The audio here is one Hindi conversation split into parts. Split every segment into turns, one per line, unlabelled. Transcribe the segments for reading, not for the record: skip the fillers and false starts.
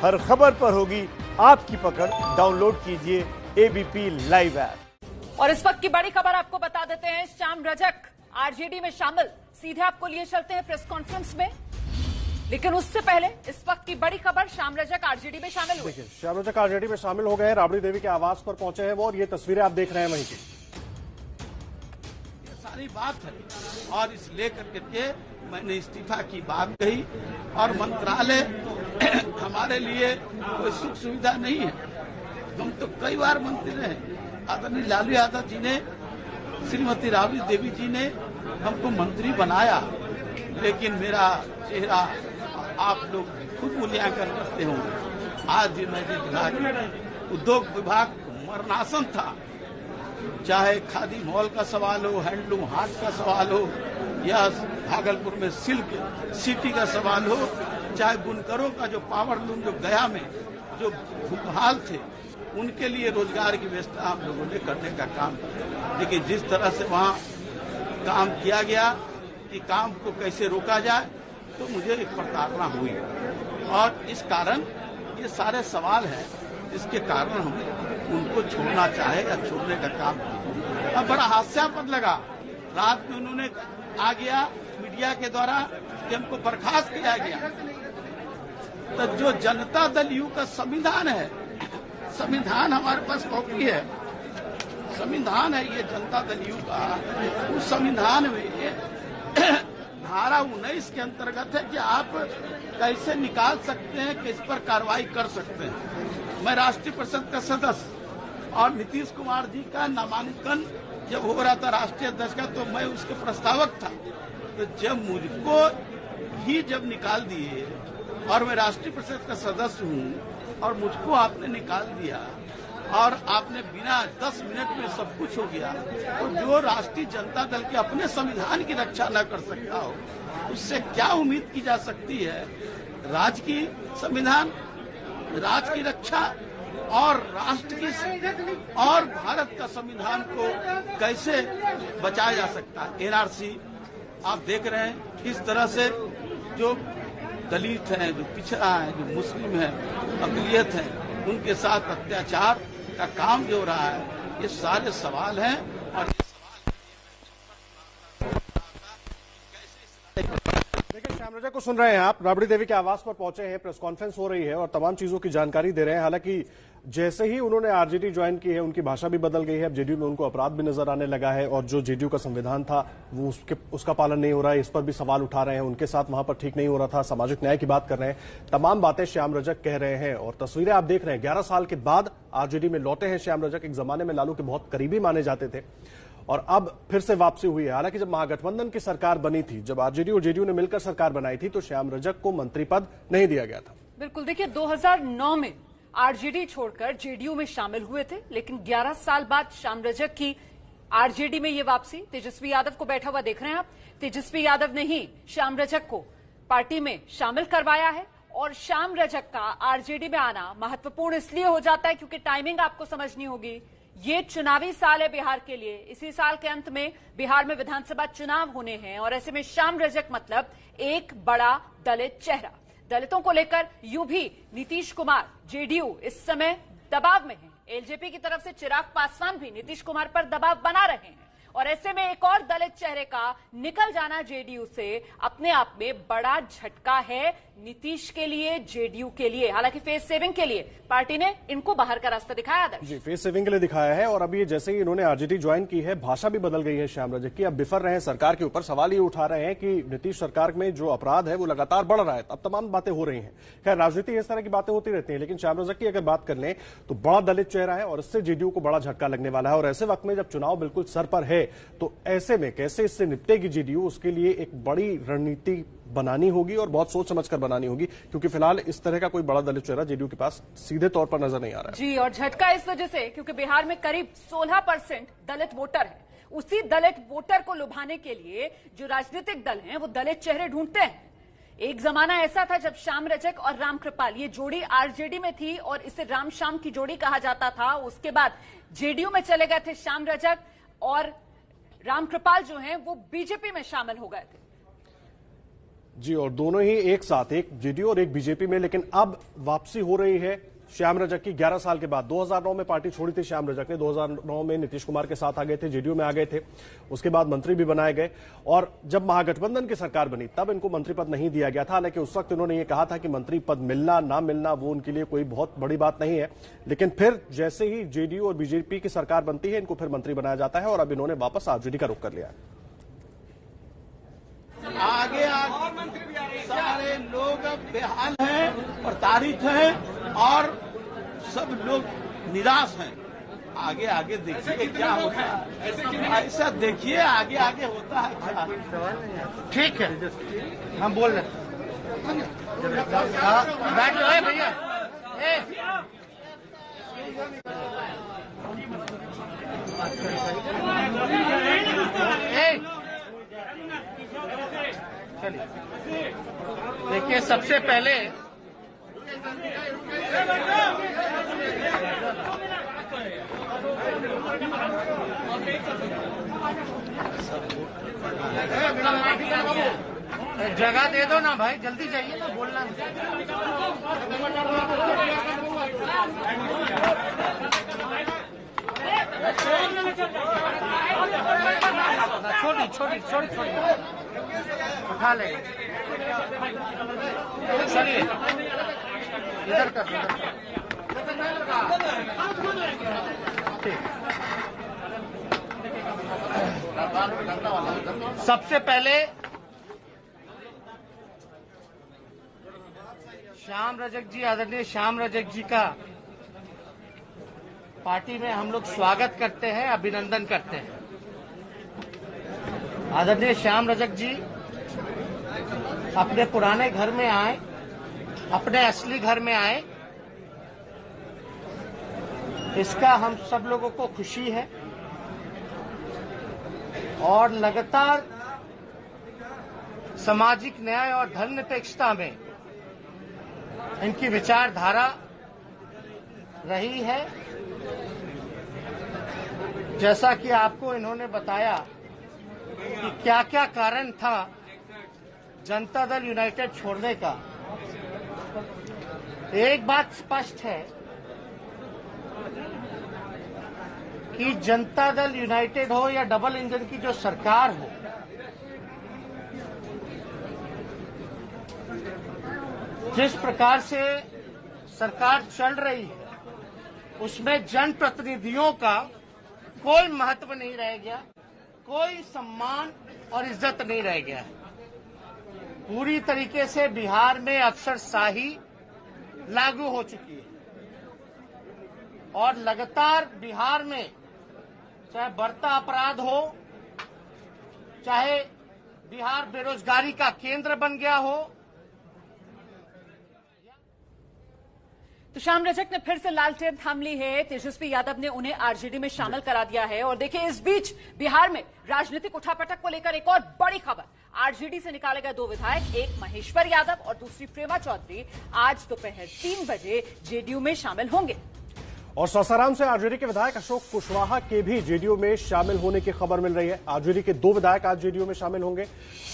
हर खबर पर होगी आपकी पकड़। डाउनलोड कीजिए एबीपी लाइव ऐप।
और इस वक्त की बड़ी खबर आपको बता देते हैं। श्याम रजक आरजेडी में शामिल। सीधे आपको लिए चलते हैं प्रेस कॉन्फ्रेंस में, लेकिन उससे पहले इस वक्त की बड़ी खबर, श्याम रजक आरजेडी में शामिल हुए।
देखिए, श्याम रजक आरजेडी में शामिल हो गए हैं। राबड़ी देवी के आवास पर पहुंचे हैं वो, और ये तस्वीरें आप देख रहे हैं वहीं की।
ये सारी बात है और इस लेकर के मैंने इस्तीफा की बात कही। और मंत्रालय हमारे लिए कोई सुख सुविधा नहीं है। हम तो कई बार मंत्री रहे। आदरणीय लालू यादव जी ने, श्रीमती राबड़ी देवी जी ने हमको मंत्री बनाया, लेकिन मेरा चेहरा आप लोग खुद मूल्यांकन करते होंगे। आज मैं उद्योग विभाग मरणासन था। चाहे खादी मॉल का सवाल हो, हैंडलूम हाट का सवाल हो, या भागलपुर में सिल्क सिटी का सवाल हो, चाहे बुनकरों का जो पावर लूम जो गया में जो भूखहाल थे, उनके लिए रोजगार की व्यवस्था हम लोगों ने करने का काम किया। लेकिन जिस तरह से वहाँ काम किया गया कि काम को कैसे रोका जाए, तो मुझे एक प्रताड़ना हुई। और इस कारण ये सारे सवाल हैं जिसके कारण हम उनको छोड़ना चाहे या छोड़ने का काम किया। अब बड़ा हास्यास्पद लगा, रात में उन्होंने आ गया मीडिया के द्वारा कि हमको बर्खास्त किया गया। तो जो जनता दल यू का संविधान है, संविधान हमारे पास कॉपी है, संविधान है ये जनता दल यू का। उस संविधान में धारा 19 के अंतर्गत है कि आप कैसे निकाल सकते हैं, किस पर कार्रवाई कर सकते हैं। मैं राष्ट्रीय परिषद का सदस्य और नीतीश कुमार जी का नामांकन जब हो रहा था राष्ट्रीय अध्यक्ष का, तो मैं उसके प्रस्तावक था। तो जब मुझको ही जब निकाल दिए, और मैं राष्ट्रीय परिषद का सदस्य हूँ, और मुझको आपने निकाल दिया, और आपने बिना 10 मिनट में सब कुछ हो गया, तो जो राष्ट्रीय जनता दल के अपने संविधान की रक्षा न कर सकता हो, उससे क्या उम्मीद की जा सकती है। राज्य की संविधान, राज्य की रक्षा और राष्ट्र की और भारत का संविधान को कैसे बचाया जा सकता है। एनआरसी आप देख रहे हैं किस तरह से जो दलित हैं, जो पिछड़ा है, जो मुस्लिम है, अकलियत है, उनके साथ अत्याचार का काम जो हो रहा है, ये सारे सवाल हैं। और ये
देखिए, श्याम रजक को सुन रहे हैं आप। राबड़ी देवी के आवास पर पहुंचे हैं, प्रेस कॉन्फ्रेंस हो रही है और तमाम चीजों की जानकारी दे रहे हैं। हालांकि जैसे ही उन्होंने आरजेडी ज्वाइन की है, उनकी भाषा भी बदल गई है। अब जेडीयू में उनको अपराध भी नजर आने लगा है, और जो जेडीयू का संविधान था वो उसका पालन नहीं हो रहा है, इस पर भी सवाल उठा रहे हैं। उनके साथ वहां पर ठीक नहीं हो रहा था, सामाजिक न्याय की बात कर रहे हैं। तमाम बातें श्याम रजक कह रहे हैं, और तस्वीरें आप देख रहे हैं। 11 साल के बाद आरजेडी में लौटे हैं श्याम रजक। एक जमाने में लालू के बहुत करीबी माने जाते थे, और अब फिर से वापसी हुई है। हालांकि जब महागठबंधन की सरकार बनी थी, जब आरजेडी और जेडीयू ने मिलकर सरकार बनाई थी, तो श्याम रजक को मंत्री पद नहीं दिया गया था।
बिल्कुल, देखिए 2009 में आरजेडी छोड़कर जेडीयू में शामिल हुए थे, लेकिन 11 साल बाद श्याम रजक की आरजेडी में ये वापसी। तेजस्वी यादव को बैठा हुआ देख रहे हैं आप। तेजस्वी यादव ने ही श्याम रजक को पार्टी में शामिल करवाया है, और श्याम रजक का आरजेडी में आना महत्वपूर्ण इसलिए हो जाता है क्योंकि टाइमिंग आपको समझनी होगी। ये चुनावी साल है बिहार के लिए। इसी साल के अंत में बिहार में विधानसभा चुनाव होने हैं, और ऐसे में श्याम रजक मतलब एक बड़ा दलित चेहरा। दलितों को लेकर यूं भी नीतीश कुमार, जेडीयू इस समय दबाव में है। एलजेपी की तरफ से चिराग पासवान भी नीतीश कुमार पर दबाव बना रहे हैं, और ऐसे में एक और दलित चेहरे का निकल जाना जेडीयू से अपने आप में बड़ा झटका है नीतीश के लिए, जेडीयू के लिए। हालांकि फेस सेविंग के लिए पार्टी ने इनको बाहर का रास्ता दिखाया था।
जी, फेस सेविंग के लिए दिखाया है। और अभी जैसे ही इन्होंने आरजेडी ज्वाइन की है, भाषा भी बदल गई है श्याम रजक की। अब बिफर रहे हैं सरकार के ऊपर, सवाल ये उठा रहे हैं कि नीतीश सरकार में जो अपराध है वो लगातार बढ़ रहा है। अब तमाम बातें हो रही हैं। खैर, राजनीति इस तरह की बातें होती रहती है, लेकिन श्याम रजक की अगर बात कर लें तो बड़ा दलित चेहरा है, और इससे जेडीयू को बड़ा झटका लगने वाला है। और ऐसे वक्त में जब चुनाव बिल्कुल सर पर है, तो ऐसे में कैसे इससे निपटेगी जेडीयू, उसके लिए एक बड़ी रणनीति बनानी होगी, और बहुत सोच समझकर बनानी होगी, क्योंकि फिलहाल इस तरह का कोई बड़ा दलित चेहरा जेडीयू के पास सीधे तौर पर नजर नहीं आ रहा है।
जी, और झटका इस वजह से क्योंकि बिहार में करीब 16% दलित वोटर है। उसी दलित वोटर को लुभाने के लिए जो राजनीतिक दल हैं वो दलित चेहरे ढूंढते हैं। एक जमाना ऐसा था जब श्याम रजक और रामकृपाल ये जोड़ी आरजेडी में थी, और इसे राम श्याम की जोड़ी कहा जाता था। उसके बाद जेडीयू में चले गए थे श्याम रजक, और रामकृपाल जो हैं वो बीजेपी में शामिल हो गए थे।
जी, और दोनों ही एक साथ, एक जेडीयू और एक बीजेपी में, लेकिन अब वापसी हो रही है श्याम रजक की 11 साल के बाद। 2009 में पार्टी छोड़ी थी श्याम रजक ने, 2009 में नीतीश कुमार के साथ आ गए थे, जेडीयू में आ गए थे, उसके बाद मंत्री भी बनाए गए, और जब महागठबंधन की सरकार बनी तब इनको मंत्री पद नहीं दिया गया था। हालांकि उस वक्त इन्होंने ये कहा था कि मंत्री पद मिलना ना मिलना वो उनके लिए कोई बहुत बड़ी बात नहीं है, लेकिन फिर जैसे ही जेडीयू और बीजेपी की सरकार बनती है इनको फिर मंत्री बनाया जाता है, और अब इन्होंने वापस आरजेडी का रुख कर लिया है।
आगे सारे लोग अब बेहाल हैं और तारीफ हैं और सब लोग निराश हैं। आगे आगे देखिए क्या होता है, ऐसा देखिए आगे आगे होता है क्या।
ठीक है, हम बोल रहे बैठ लो भैया। चलिए, देखिए सबसे पहले जगह दे दो ना भाई, जल्दी जाइए ना, बोलना छोटी छोटी छोटी छोटी उठा ले। चलिए इधर कर, सबसे पहले श्याम रजक जी, आदरणीय श्याम रजक जी का पार्टी में हम लोग स्वागत करते हैं, अभिनंदन करते हैं। आदरणीय श्याम रजक जी अपने पुराने घर में आए, अपने असली घर में आए, इसका हम सब लोगों को खुशी है। और लगातार सामाजिक न्याय और धर्मनिरपेक्षता में इनकी विचारधारा रही है। जैसा कि आपको इन्होंने बताया कि क्या क्या कारण था जनता दल यूनाइटेड छोड़ने का। एक बात स्पष्ट है कि जनता दल यूनाइटेड हो या डबल इंजन की जो सरकार हो, जिस प्रकार से सरकार चल रही है उसमें जनप्रतिनिधियों का कोई महत्व नहीं रह गया, कोई सम्मान और इज्जत नहीं रह गया है। पूरी तरीके से बिहार में अफसरशाही लागू हो चुकी है और लगातार बिहार में चाहे बढ़ता अपराध हो, चाहे बिहार बेरोजगारी का केंद्र बन गया हो।
तो श्याम रजक ने फिर से लालटेन थाम ली है, तेजस्वी यादव ने उन्हें आरजेडी में शामिल करा दिया है। और देखिए इस बीच बिहार में राजनीतिक उठापटक को लेकर एक और बड़ी खबर, आरजेडी से निकाले गए 2 विधायक, एक महेश्वर यादव और दूसरी प्रेमा चौधरी, आज दोपहर 3 बजे जेडीयू में शामिल होंगे।
और सासाराम से आरजेडी के विधायक अशोक कुशवाहा के भी जेडीयू में शामिल होने की खबर मिल रही है। आरजेडी के 2 विधायक आज जेडीयू में शामिल होंगे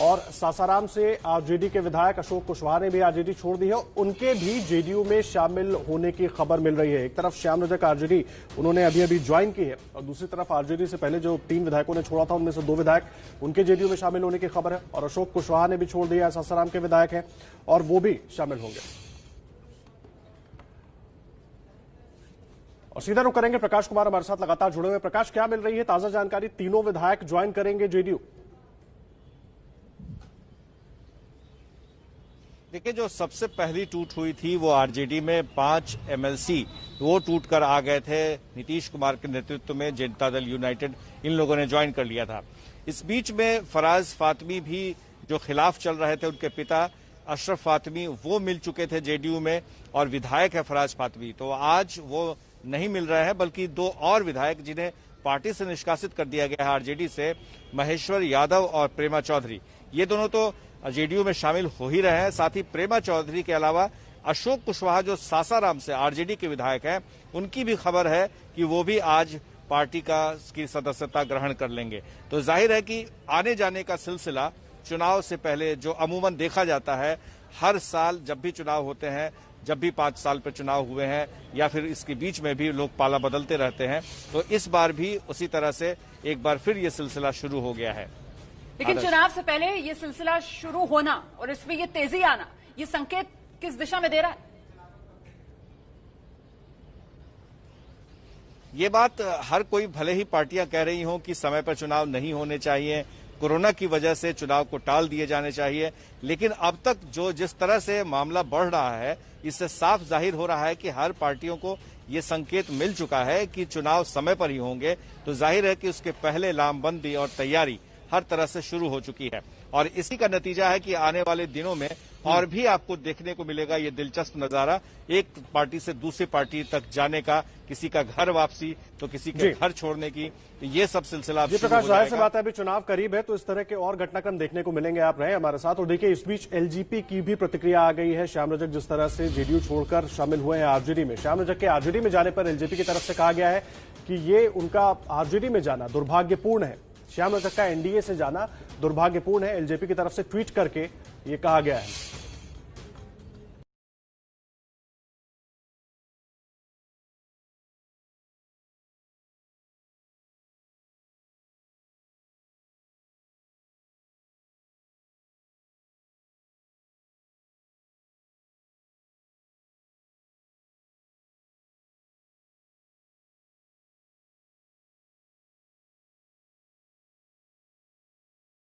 और सासाराम से आरजेडी के विधायक अशोक कुशवाहा ने भी आरजेडी छोड़ दी है, उनके भी जेडीयू में शामिल होने की खबर मिल रही है। एक तरफ श्याम रजक आरजेडी उन्होंने अभी अभी ज्वाइन की है और दूसरी तरफ आरजेडी से पहले जो 3 विधायकों ने छोड़ा था उनमें से 2 विधायक उनके जेडीयू में शामिल होने की खबर है। और अशोक कुशवाहा ने भी छोड़ दिया है, सासाराम के विधायक हैं और वो भी शामिल होंगे। और सीधा रुख करेंगे, प्रकाश कुमार हमारे साथ लगातार जुड़े हुए। प्रकाश, क्या मिल रही है ताजा जानकारी? तीनों विधायक ज्वाइन करेंगे जेडीयू।
देखिए, जो सबसे पहली टूट हुई थी वो आरजेडी में 5 एमएलसी वो टूट कर आ गए थे। नीतीश कुमार के नेतृत्व में जनता दल यूनाइटेड इन लोगों ने ज्वाइन कर लिया था। इस बीच में फराज फातमी भी जो खिलाफ चल रहे थे, उनके पिता अशरफ फातमी वो मिल चुके थे जेडीयू में और विधायक है फराज फातमी, तो आज वो नहीं मिल रहे हैं, बल्कि 2 और विधायक जिन्हें पार्टी से निष्कासित कर दिया गया है आरजेडी से, महेश्वर यादव और प्रेमा चौधरी, ये दोनों तो जेडीयू में शामिल हो ही रहे हैं। साथ ही प्रेमा चौधरी के अलावा अशोक कुशवाहा जो सासाराम से आरजेडी के विधायक हैं, उनकी भी खबर है कि वो भी आज पार्टी की सदस्यता ग्रहण कर लेंगे। तो जाहिर है कि आने जाने का सिलसिला चुनाव से पहले जो अमूमन देखा जाता है, हर साल जब भी चुनाव होते हैं, जब भी 5 साल पर चुनाव हुए हैं या फिर इसके बीच में भी लोग पाला बदलते रहते हैं, तो इस बार भी उसी तरह से एक बार फिर ये सिलसिला शुरू हो गया है।
लेकिन चुनाव से पहले ये सिलसिला शुरू होना और इसमें ये तेजी आना, ये संकेत किस दिशा में दे रहा है?
ये बात हर कोई, भले ही पार्टियां कह रही हों कि समय पर चुनाव नहीं होने चाहिए, कोरोना की वजह से चुनाव को टाल दिए जाने चाहिए, लेकिन अब तक जो जिस तरह से मामला बढ़ रहा है, इससे साफ जाहिर हो रहा है कि हर पार्टियों को ये संकेत मिल चुका है कि चुनाव समय पर ही होंगे। तो जाहिर है कि उसके पहले लामबंदी और तैयारी हर तरह से शुरू हो चुकी है और इसी का नतीजा है कि आने वाले दिनों में और भी आपको देखने को मिलेगा ये दिलचस्प नजारा, एक पार्टी से दूसरी पार्टी तक जाने का, किसी का घर वापसी तो किसी के घर छोड़ने की, तो ये सब सिलसिला
जी प्रकाश, जाहिर सी बात है अभी चुनाव करीब है तो इस तरह के और घटनाक्रम देखने को मिलेंगे। आप रहे हमारे साथ। और देखिए, इस बीच एलजेपी की भी प्रतिक्रिया आ गई है। श्याम रजक जिस तरह से जेडीयू छोड़कर शामिल हुए हैं आरजेडी में, श्याम रजक के आरजेडी में जाने पर एलजेपी की तरफ से कहा गया है कि ये उनका आरजेडी में जाना दुर्भाग्यपूर्ण है। श्याम रजक का एनडीए से जाना दुर्भाग्यपूर्ण है, एलजेपी की तरफ से ट्वीट करके ये कहा गया है।